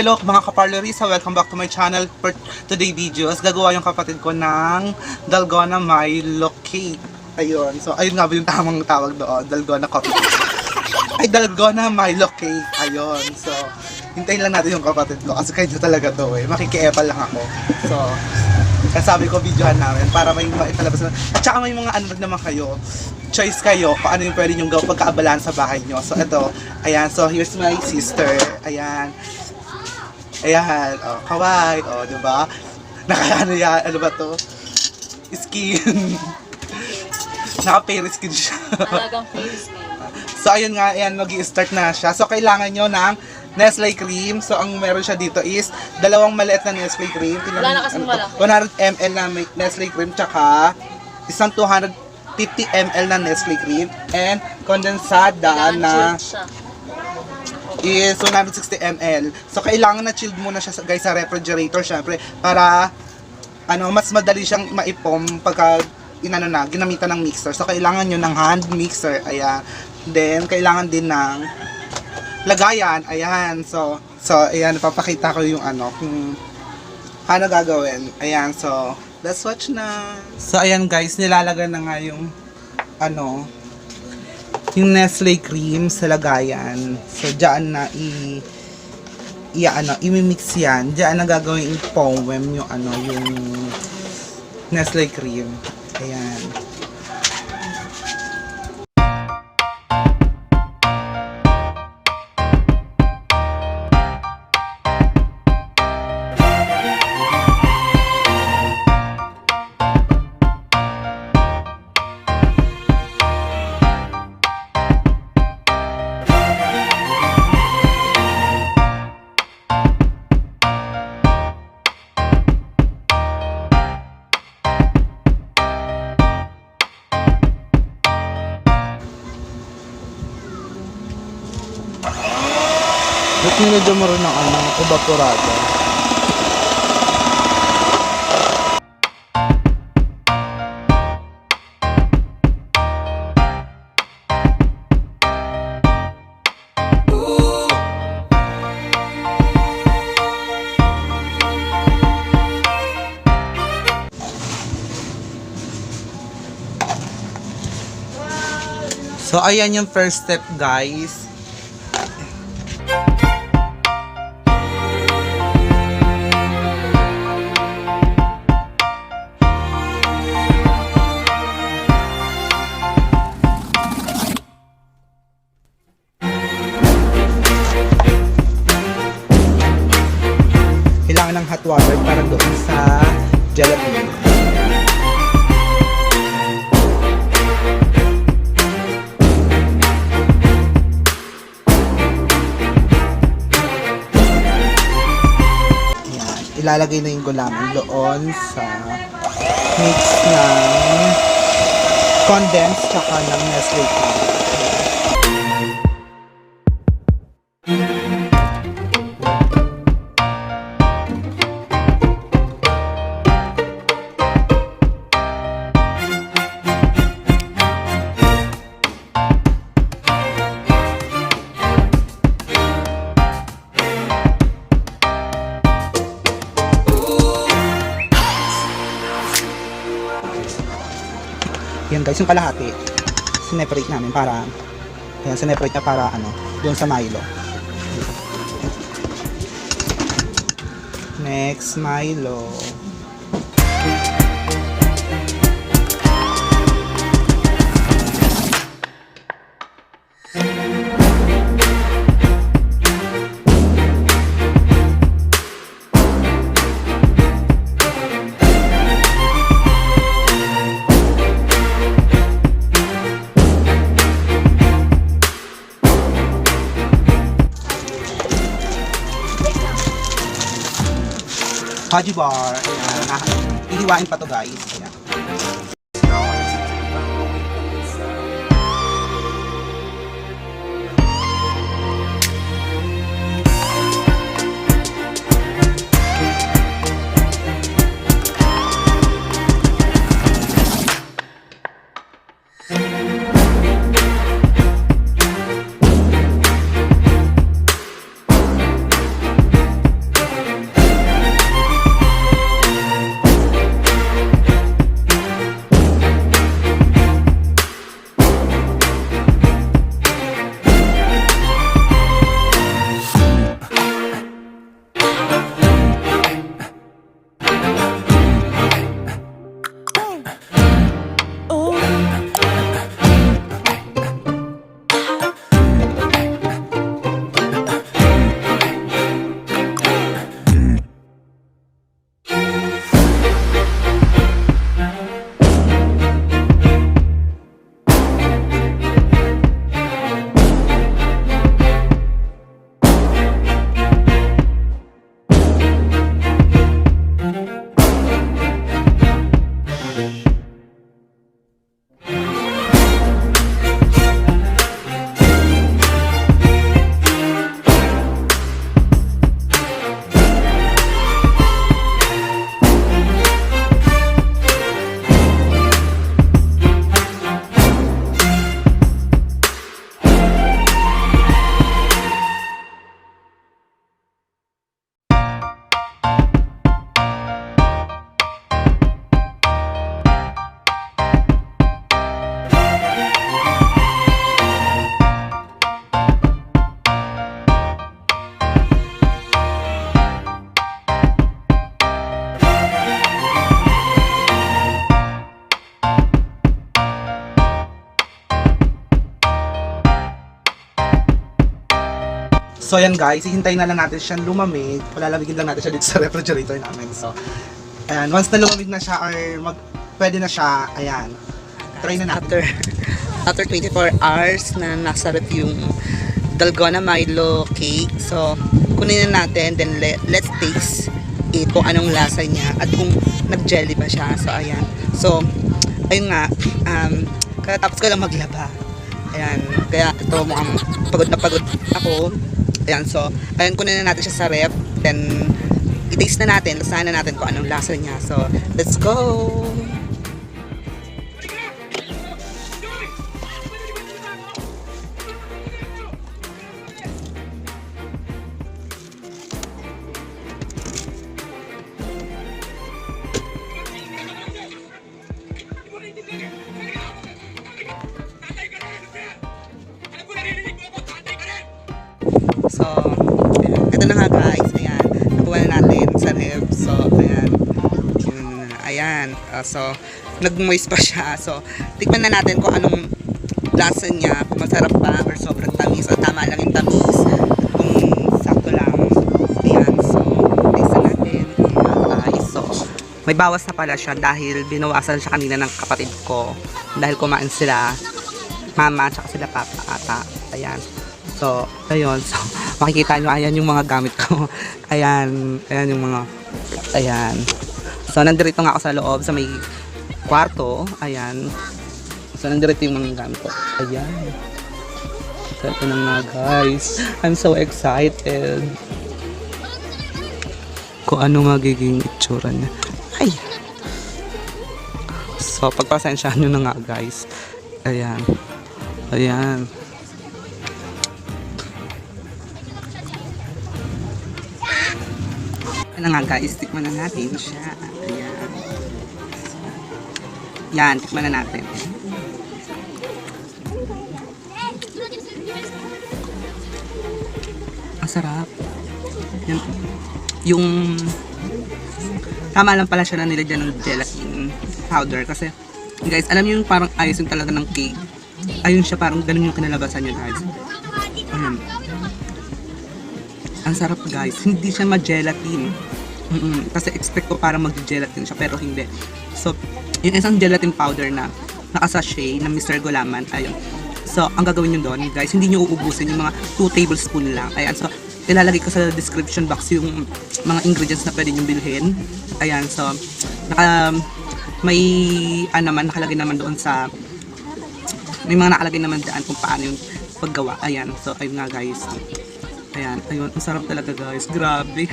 hello mga kaparlerisa, welcome back to my channel. For today videos, gagawa yung kapatid ko ng DALGONA MILO CAKE. Ayun, so ayun nga ba yung tamang tawag doon, DALGONA coffee. Ay, DALGONA MILO CAKE. Ayun, so hintayin lang natin yung kapatid ko kasi kayo talaga to eh, makikiepal lang ako. So, sabi ko videohan namin para may maipalabas na. At saka may mga ano naman kayo, choice kayo kung ano yung pwede nyong gawin pagkaabalan sa bahay nyo. So ito, ayan, so here's my sister. Ayan. Ayan, oh, kawaii, oh, diba? Naka-ano yan, ano ba to? Skin. Naka-fairy skin siya. Talagang fairy skin. So ayun nga, ayan, mag-i-start na siya. So kailangan nyo ng Nestle cream. So ang meron siya dito is dalawang maliit na Nestle cream. Wala na kasing malaki. 100 ml na Nestle cream, tsaka isang 250 ml na Nestle cream, and kondensada na is 160 ml. So kailangan na chilled muna siya guys sa refrigerator syempre para ano mas madali siyang maipom pagka inano na ginamitan ng mixer. So kailangan niyo ng hand mixer, ayan. Then kailangan din ng lagayan, ayan. So ayan, papakita ko yung ano kung paano gagawin. Ayan, so let's watch na. So ayan guys, nilalagay na nga yung ano yung Nestle cream sa lagayan. So diyan na i-mix yan. Diyan na gagawin i-foam yung ano yung Nestle cream. Ayan. Ba't nilagyan mo rin ng ano, evaporado? So ayan yung first step guys. Kailangan ng hot water para doon sa gelatin. Ayan, ilalagay na yung gulaman doon sa mix ng Condense tsaka ng Nestle cream. Yan guys, yung kalahati sineparate namin para ayan, sineparate na para ano, doon sa Milo. Next, Milo. Fudgee bar. Ayan. Ihiwain pa to guys. Ayan. So yan guys, hihintayin na lang natin siyang lumamig. Palalabigin lang natin siya dito sa refrigerator namin. So, ayan, once na lumamig na siya or pwede na siya, ayan. Try na natin. After 24 hours na nasa ref yung DALGONA MILO cake. So, kunin na natin, then let's taste it kung anong lasa niya at kung nag-jelly ba siya. So, ayan. So, ayun nga, katapos ko lang maglaba. Ayan, kaya ito mukhang pagod na pagod ako. Ayan, so, ayan, kunin na natin siya sa ref. Then, i-taste na natin, lasahan na natin kung anong lasa niya. So, let's go! So, ito na nga guys, ayan, nakuha na natin sa ref. So, ayan, ayan, so, nag-moist pa siya. So, tikman na natin kung anong lasa niya, kung masarap ba or sobrang tamis o tama lang yung tamis, kung sakto lang. Ayan, so, taste na natin. Ayan guys, so, may bawas na pala siya dahil binawasan siya kanina ng kapatid ko dahil kumain sila mama at sila papa ata. Ayan. So, ayun. So, makikita nyo, ayan yung mga gamit ko. Ayan. Ayan yung mga, ayan. So, nandito nga ako sa loob, sa may kwarto. Ayan. So, nandito yung mga gamit ko. Ayan. So, ito na nga, guys. I'm so excited. Kung ano magiging itsura niya. Ay! So, pagpasensyahan nyo na nga, guys. Ayan. Ayan. Ano nga guys, tikman na natin siya. Ayan. Yan, tikman na natin. Ang sarap. Yan. Yung tama lang pala siya na nilagyan ng gelatin powder kasi guys, alam niyo yung parang icing talaga ng cake. Ayun siya, parang ganun yung kinalabasan niya guys. Ayan. Ang sarap guys, hindi siya ma-gelatin. Kasi expect ko para mag-gelatin siya pero hindi. So, yung isang gelatin powder na nakasachet na Mr. Gulaman, ayun. So, ang gagawin nyo doon guys, hindi nyo uubusin yung mga 2 tablespoon lang. Ayan, so, ilalagay ko sa description box yung mga ingredients na pwede nyo bilhin. Ayan, so, may naman, nakalagay naman doon sa, may mga nakalagay naman daan kung paano yung paggawa. Ayan, so, ayun nga guys. Ayan, ayun, ang sarap talaga guys, grabe.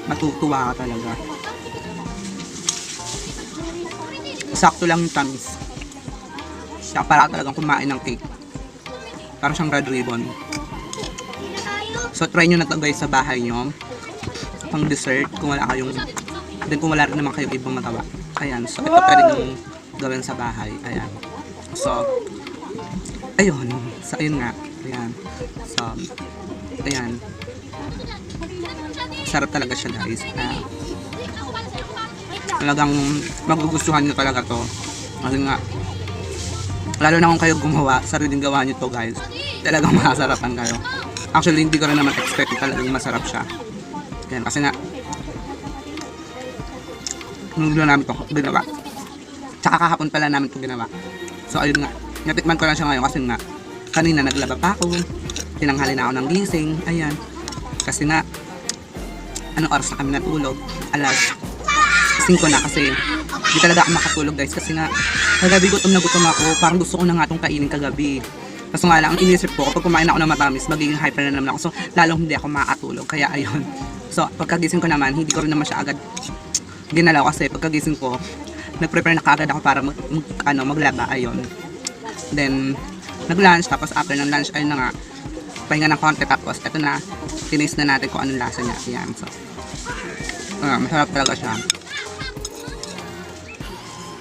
Matutuwa ka talaga. Sakto lang yung tamis. Siya para talagang kumain ng cake. Parang siyang red ribbon. So try nyo na to guys sa bahay nyo. Pang dessert kung wala kayong, then kung wala rin naman kayong ibang magawa. Ayan, so ito pwede nyo gawin sa bahay. Ayan. So, ayun. So ayun nga. Ayan. So, ayan. Sarap talaga siya guys. Talagang magugustuhan nyo talaga to. Kasi nga, lalo na kung kayo gumawa, sariling gawa nyo to guys. Talagang masasarapan kayo. Actually, hindi ko rin naman expect talagang masarap siya. Yan, kasi nga, nung namin to ginawa. Tsaka kahapon pala namin to ginawa. So ayun nga, natikman ko lang siya ngayon kasi nga, kanina naglaba pa ako. Tinanghali na ako ng gising. Ayan. Kasi nga, anong oras na kami natulog? Alas 5 na kasi hindi talaga ako makatulog guys kasi nga kagabi gutom na gutom ako, parang gusto ko na nga itong kainin kagabi. Kaso nga lang, ang inisip ko kapag kumain ako ng matamis, magiging hyper na naman ako, so lalong hindi ako makatulog, kaya ayun. So pagkagising ko naman, hindi ko rin naman siya agad ginalaw kasi pagkagising ko, nag-prepare na kaagad ako para maglaba, ayun. Then nag-lunch, tapos after ng lunch, ayun na nga, pahinga ng konti, tapos eto na, tinaste na natin kung anong lasa niya. Ayan, so masarap talaga siya.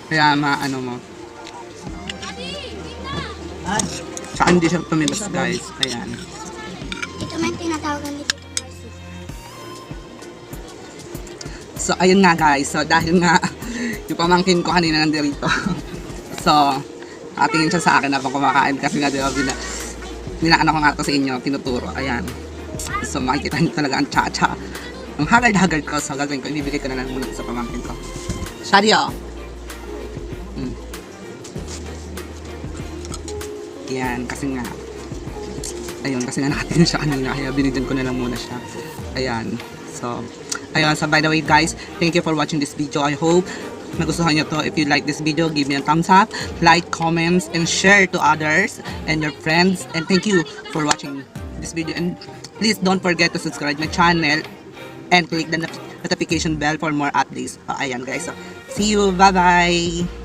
Kaya maano mo. Saka hindi siya tumilas guys. Ayan. Ito man tinatawagan nito. So ayun nga guys. So dahil nga yung pamangkin ko kanina nandito. So tingin siya sa akin habang kumakain kasi nga diba Ninaano ko nga to sa inyo, tinuturo. Ayan. So, makikita nyo talaga ang cha-cha. Ang haggard ko. So, gagawin ko. Ibibigay ko na lang muna sa pamangkin ko. Shario! Ayan, kasi nga. Ayun, kasi nga nakatingin siya kanina. Kaya binigyan ko na lang muna siya. Ayan. So, ayun. So, by the way, guys, thank you for watching this video. I hope nagustuhan nyo to. If you like this video, give me a thumbs up, like, comments, and share to others and your friends. And thank you for watching this video. And please don't forget to subscribe my channel and click the notification bell for more updates. Ayan guys. So, see you. Bye-bye.